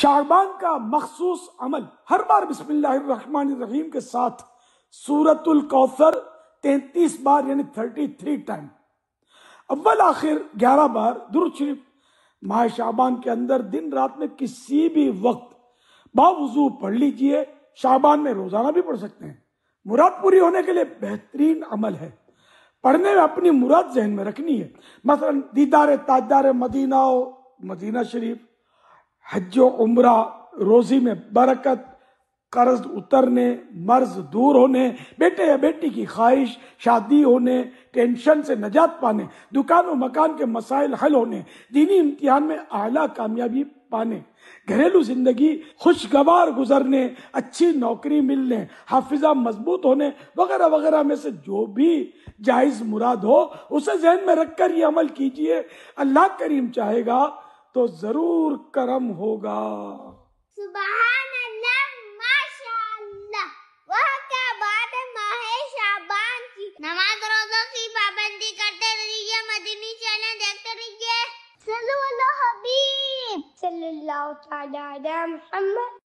شعبان کا مخصوص عمل، ہر بار بسم اللہ الرحمن الرحیم کے ساتھ سورۃ الکوثر 33 بار یعنی 33 ٹائم، اول آخر 11 بار درود شریف ماہ شعبان کے اندر دن رات میں کسی بھی وقت باوضو پڑھ لیجئے۔ شعبان میں روزانہ بھی پڑھ سکتے ہیں، مراد پوری ہونے کے لیے بہترین عمل ہے۔ پڑھنے میں اپنی مراد ذہن میں رکھنی ہے، مثلا دیدار تاجدار مدینہ و مدینہ شریف، حج و عمرہ، روزی میں برکت، قرض اترنے، مرض دور ہونے، بیٹے یا بیٹی کی خواہش، شادی ہونے، ٹینشن سے نجات پانے، دکان و مکان کے مسائل حل ہونے، دینی امتحان میں اعلیٰ کامیابی پانے، گھریلو زندگی خوشگوار گزرنے، اچھی نوکری ملنے، حافظہ مضبوط ہونے وغیرہ وغیرہ میں سے جو بھی جائز مراد ہو اسے ذہن میں رکھ کر یہ عمل کیجئے۔ اللہ کریم چاہے گا تو ضرور کرم ہوگا۔ سبحان اللہ، ماشاء اللہ۔ وہ کیا بات ہے ماہ شعبان کی، نماز روزوں کی پابندی کرتے رہیے، مدنی چینل دیکھتے رہیے۔ صلو علی حبیب صلی اللہ تعالی علی محمد۔